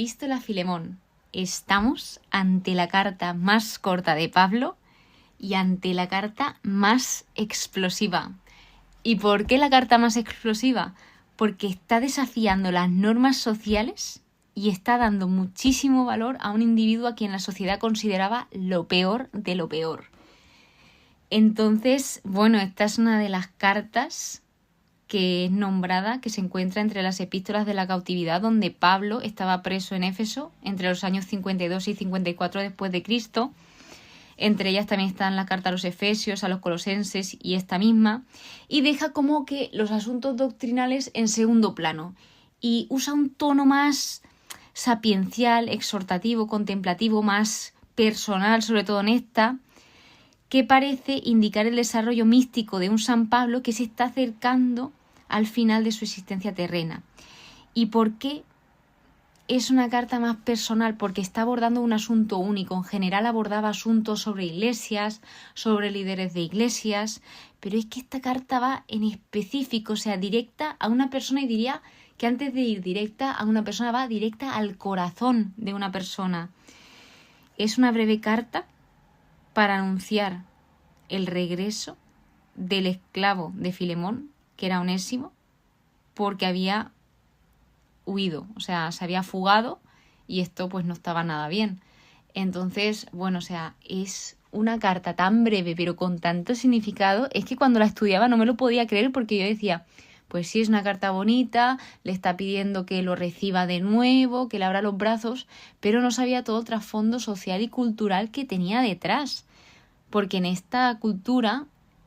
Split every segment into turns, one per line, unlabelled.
Epístola a Filemón. Estamos ante la carta más corta de Pablo y ante la carta más explosiva. ¿Y por qué la carta más explosiva? Porque está desafiando las normas sociales y está dando muchísimo valor a un individuo a quien la sociedad consideraba lo peor de lo peor. Entonces, bueno, esta es una de las cartas que es nombrada, que se encuentra entre las epístolas de la cautividad, donde Pablo estaba preso en Éfeso entre los años 52 y 54 después de Cristo. Entre ellas también están la carta a los Efesios, a los Colosenses y esta misma, y deja como que los asuntos doctrinales en segundo plano y usa un tono más sapiencial, exhortativo, contemplativo, más personal, sobre todo en esta, que parece indicar el desarrollo místico de un San Pablo que se está acercando al final de su existencia terrena. ¿Y por qué es una carta más personal? Porque está abordando un asunto único. En general abordaba asuntos sobre iglesias, sobre líderes de iglesias, pero es que esta carta va en específico, o sea, directa a una persona, y diría que antes de ir directa a una persona va directa al corazón de una persona. Es una breve carta para anunciar el regreso del esclavo de Filemón, que era Onésimo, porque había huido, o sea, se había fugado y esto pues no estaba nada bien. Entonces, bueno, o sea, es una carta tan breve pero con tanto significado, es que cuando la estudiaba no me lo podía creer, porque yo decía, pues sí, es una carta bonita, le está pidiendo que lo reciba de nuevo, que le abra los brazos, pero no sabía todo el trasfondo social y cultural que tenía detrás. Porque en esta cultura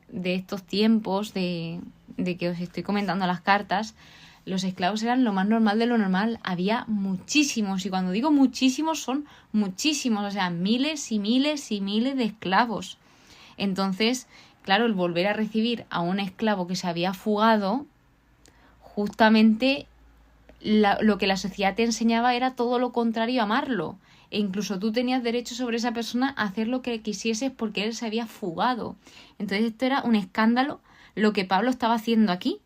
de estos tiempos de que os estoy comentando las cartas, los esclavos eran lo más normal de lo normal. Había muchísimos, y cuando digo muchísimos son muchísimos, o sea, miles y miles y miles de esclavos. Entonces, claro, el volver a recibir a un esclavo que se había fugado, justamente lo que la sociedad te enseñaba era todo lo contrario a amarlo. E incluso tú tenías derecho sobre esa persona a hacer lo que quisieses porque él se había fugado. Entonces esto era un escándalo lo que Pablo estaba haciendo aquí,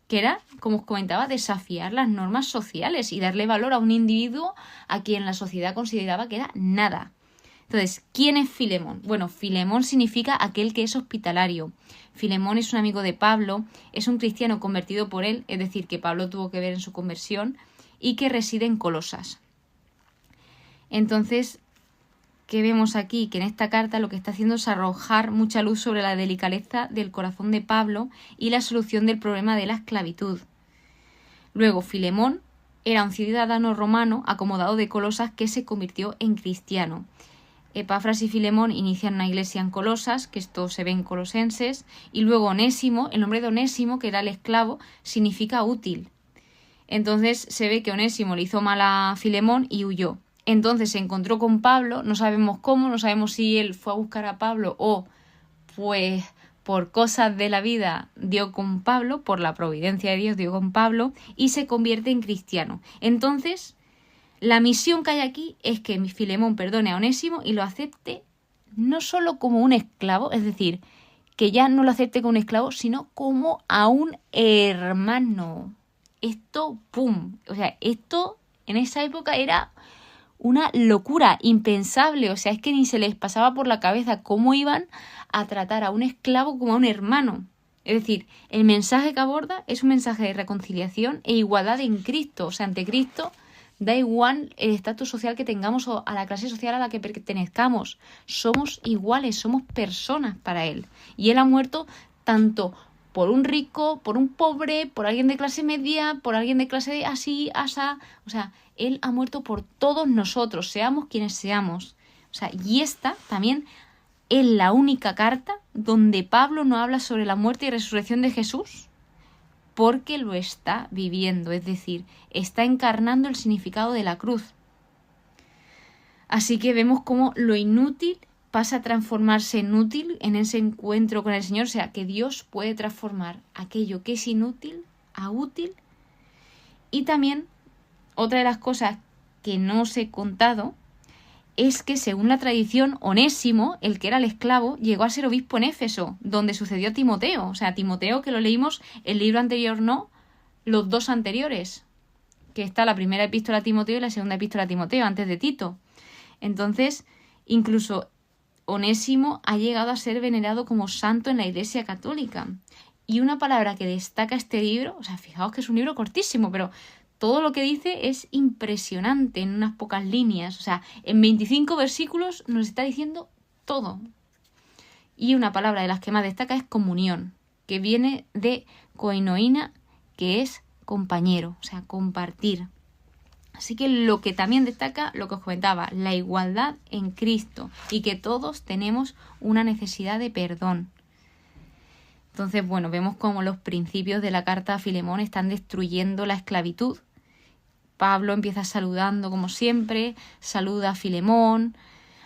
que era, como os comentaba, desafiar las normas sociales y darle valor a un individuo a quien la sociedad consideraba que era nada. Entonces, ¿quién es Filemón? Bueno, Filemón significa aquel que es hospitalario. Filemón es un amigo de Pablo, es un cristiano convertido por él, es decir, que Pablo tuvo que ver en su conversión, y que reside en Colosas. Entonces, ¿qué vemos aquí? Que en esta carta lo que está haciendo es arrojar mucha luz sobre la delicadeza del corazón de Pablo y la solución del problema de la esclavitud. Luego, Filemón era un ciudadano romano acomodado de Colosas que se convirtió en cristiano. Epafras y Filemón inician una iglesia en Colosas, que esto se ve en Colosenses, y luego Onésimo, el nombre de Onésimo, que era el esclavo, significa útil. Entonces se ve que Onésimo le hizo mal a Filemón y huyó. Entonces se encontró con Pablo, no sabemos cómo, no sabemos si él fue a buscar a Pablo o pues por cosas de la vida dio con Pablo, por la providencia de Dios dio con Pablo y se convierte en cristiano. Entonces la misión que hay aquí es que Filemón perdone a Onésimo y lo acepte no solo como un esclavo, es decir, que ya no lo acepte como un esclavo, sino como a un hermano. Esto, ¡pum! O sea, esto en esa época era una locura, impensable. O sea, es que ni se les pasaba por la cabeza cómo iban a tratar a un esclavo como a un hermano. Es decir, el mensaje que aborda es un mensaje de reconciliación e igualdad en Cristo. O sea, ante Cristo da igual el estatus social que tengamos o a la clase social a la que pertenezcamos. Somos iguales, somos personas para Él. Y Él ha muerto tanto por un rico, por un pobre, por alguien de clase media, por alguien de clase así, asa. O sea, Él ha muerto por todos nosotros, seamos quienes seamos. O sea, y esta también es la única carta donde Pablo no habla sobre la muerte y resurrección de Jesús, porque lo está viviendo, es decir, está encarnando el significado de la cruz. Así que vemos cómo lo inútil pasa a transformarse en útil en ese encuentro con el Señor. O sea, que Dios puede transformar aquello que es inútil a útil. Y también, otra de las cosas que no os he contado, es que según la tradición, Onésimo, el que era el esclavo, llegó a ser obispo en Éfeso, donde sucedió a Timoteo. O sea, Timoteo, que lo leímos el libro anterior, no, los dos anteriores, que está la primera epístola a Timoteo y la segunda epístola a Timoteo, antes de Tito. Entonces, incluso Onésimo ha llegado a ser venerado como santo en la Iglesia Católica. Y una palabra que destaca este libro, o sea, fijaos que es un libro cortísimo, pero todo lo que dice es impresionante en unas pocas líneas. O sea, en 25 versículos nos está diciendo todo. Y una palabra de las que más destaca es comunión, que viene de koinoina, que es compañero, o sea, compartir. Así que lo que también destaca, lo que os comentaba, la igualdad en Cristo y que todos tenemos una necesidad de perdón. Entonces, bueno, vemos cómo los principios de la carta a Filemón están destruyendo la esclavitud. Pablo empieza saludando como siempre, saluda a Filemón,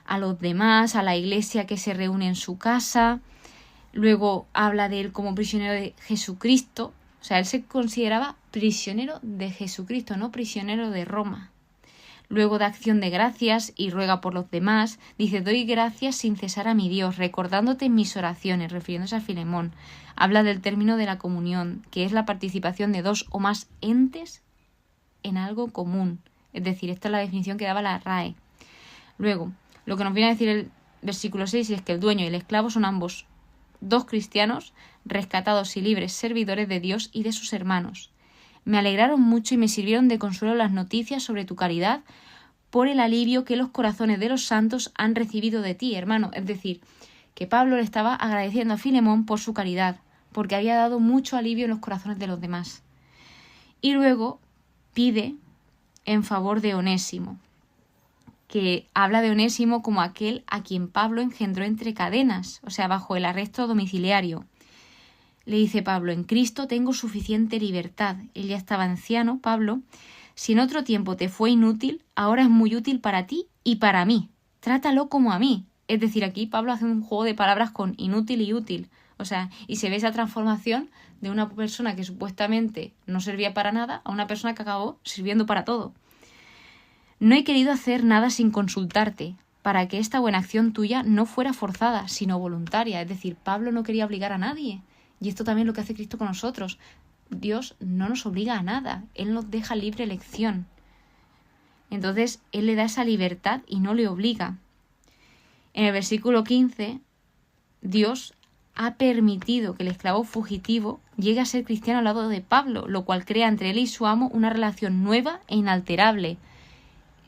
a los demás, a la iglesia que se reúne en su casa. Luego habla de él como prisionero de Jesucristo. O sea, él se consideraba prisionero de Jesucristo, no prisionero de Roma. Luego da acción de gracias y ruega por los demás. Dice, doy gracias sin cesar a mi Dios, recordándote en mis oraciones, refiriéndose a Filemón. Habla del término de la comunión, que es la participación de dos o más entes en algo común. Es decir, esta es la definición que daba la RAE. Luego, lo que nos viene a decir el versículo 6 es que el dueño y el esclavo son ambos dos cristianos, rescatados y libres servidores de Dios y de sus hermanos. Me alegraron mucho y me sirvieron de consuelo las noticias sobre tu caridad por el alivio que los corazones de los santos han recibido de ti, hermano. Es decir, que Pablo le estaba agradeciendo a Filemón por su caridad, porque había dado mucho alivio en los corazones de los demás. Y luego pide en favor de Onésimo, que habla de Onésimo como aquel a quien Pablo engendró entre cadenas, o sea, bajo el arresto domiciliario. Le dice Pablo, en Cristo tengo suficiente libertad. Él ya estaba anciano, Pablo. Si en otro tiempo te fue inútil, ahora es muy útil para ti y para mí. Trátalo como a mí. Es decir, aquí Pablo hace un juego de palabras con inútil y útil. O sea, y se ve esa transformación de una persona que supuestamente no servía para nada a una persona que acabó sirviendo para todo. No he querido hacer nada sin consultarte, para que esta buena acción tuya no fuera forzada, sino voluntaria. Es decir, Pablo no quería obligar a nadie. Y esto también es lo que hace Cristo con nosotros. Dios no nos obliga a nada. Él nos deja libre elección. Entonces, Él le da esa libertad y no le obliga. En el versículo 15, Dios ha permitido que el esclavo fugitivo llegue a ser cristiano al lado de Pablo, lo cual crea entre él y su amo una relación nueva e inalterable.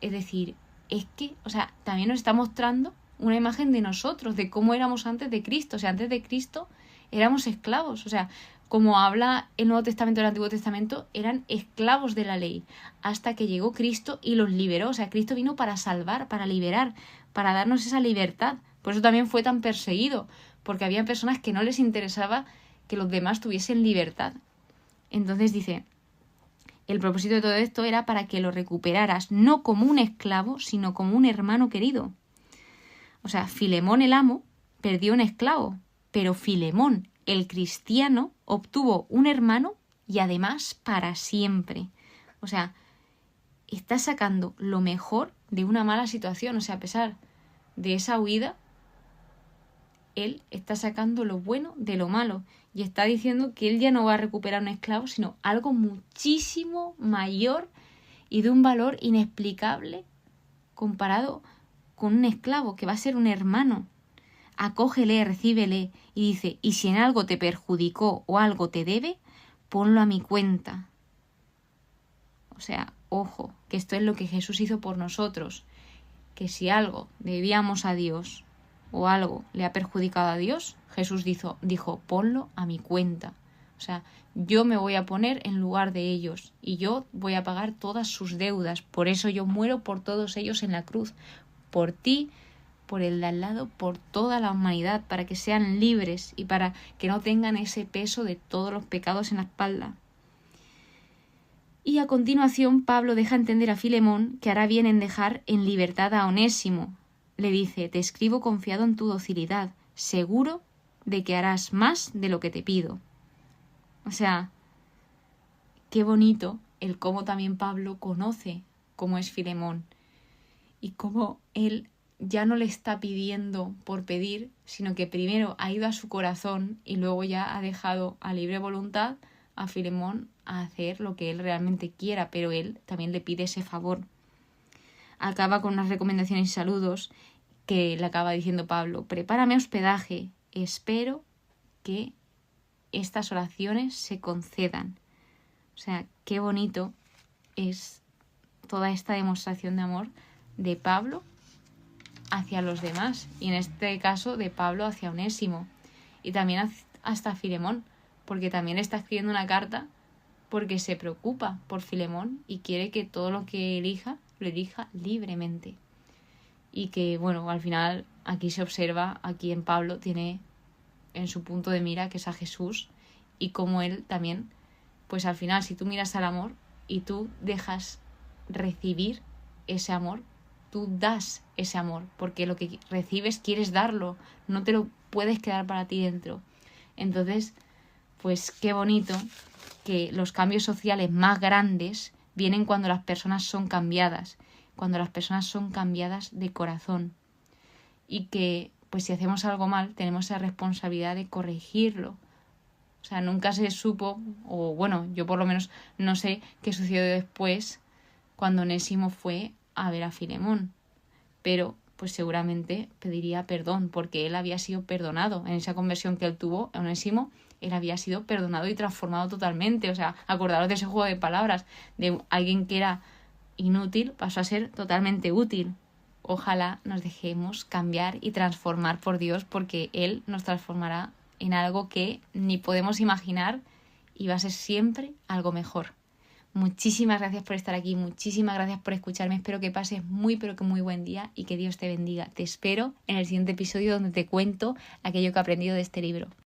Es decir, es que, o sea, también nos está mostrando una imagen de nosotros, de cómo éramos antes de Cristo. O sea, antes de Cristo éramos esclavos. O sea, como habla el Nuevo Testamento y el Antiguo Testamento, eran esclavos de la ley, hasta que llegó Cristo y los liberó. O sea, Cristo vino para salvar, para liberar, para darnos esa libertad. Por eso también fue tan perseguido, porque había personas que no les interesaba que los demás tuviesen libertad. Entonces dice, el propósito de todo esto era para que lo recuperaras, no como un esclavo, sino como un hermano querido. O sea, Filemón el amo perdió un esclavo, pero Filemón, el cristiano, obtuvo un hermano y además para siempre. O sea, está sacando lo mejor de una mala situación. O sea, a pesar de esa huida, él está sacando lo bueno de lo malo y está diciendo que él ya no va a recuperar un esclavo, sino algo muchísimo mayor y de un valor inexplicable comparado con un esclavo, que va a ser un hermano. Acógele, recíbele, y dice, y si en algo te perjudicó o algo te debe, ponlo a mi cuenta. O sea, ojo, que esto es lo que Jesús hizo por nosotros, que si algo debíamos a Dios o algo le ha perjudicado a Dios, Jesús dijo, ponlo a mi cuenta. O sea, yo me voy a poner en lugar de ellos y yo voy a pagar todas sus deudas. Por eso yo muero por todos ellos en la cruz, por ti, por el de al lado, por toda la humanidad, para que sean libres y para que no tengan ese peso de todos los pecados en la espalda. Y a continuación Pablo deja entender a Filemón que hará bien en dejar en libertad a Onésimo. Le dice, te escribo confiado en tu docilidad, seguro de que harás más de lo que te pido. O sea, qué bonito el cómo también Pablo conoce cómo es Filemón y cómo él ya no le está pidiendo por pedir, sino que primero ha ido a su corazón y luego ya ha dejado a libre voluntad a Filemón a hacer lo que él realmente quiera, pero él también le pide ese favor. Acaba con unas recomendaciones y saludos que le acaba diciendo Pablo: prepárame hospedaje, espero que estas oraciones se concedan. O sea, qué bonito es toda esta demostración de amor de Pablo hacia los demás, y en este caso de Pablo hacia Onésimo, y también hasta Filemón, porque también está escribiendo una carta porque se preocupa por Filemón y quiere que todo lo que elija, lo elija libremente. Y que, bueno, al final aquí se observa, aquí en Pablo tiene en su punto de mira que es a Jesús, y como él también, pues al final, si tú miras al amor y tú dejas recibir ese amor, tú das ese amor, porque lo que recibes quieres darlo, no te lo puedes quedar para ti dentro. Entonces, pues qué bonito que los cambios sociales más grandes vienen cuando las personas son cambiadas, cuando las personas son cambiadas de corazón, y que pues si hacemos algo mal tenemos la responsabilidad de corregirlo. O sea, nunca se supo, o bueno, yo por lo menos no sé qué sucedió después cuando Onésimo fue a ver a Filemón, pero pues seguramente pediría perdón, porque él había sido perdonado. En esa conversión que él tuvo, Onésimo, él había sido perdonado y transformado totalmente. O sea, acordaros de ese juego de palabras, de alguien que era inútil pasó a ser totalmente útil. Ojalá nos dejemos cambiar y transformar por Dios, porque Él nos transformará en algo que ni podemos imaginar y va a ser siempre algo mejor. Muchísimas gracias por estar aquí, muchísimas gracias por escucharme. Espero que pases muy pero que muy buen día y que Dios te bendiga. Te espero en el siguiente episodio donde te cuento aquello que he aprendido de este libro.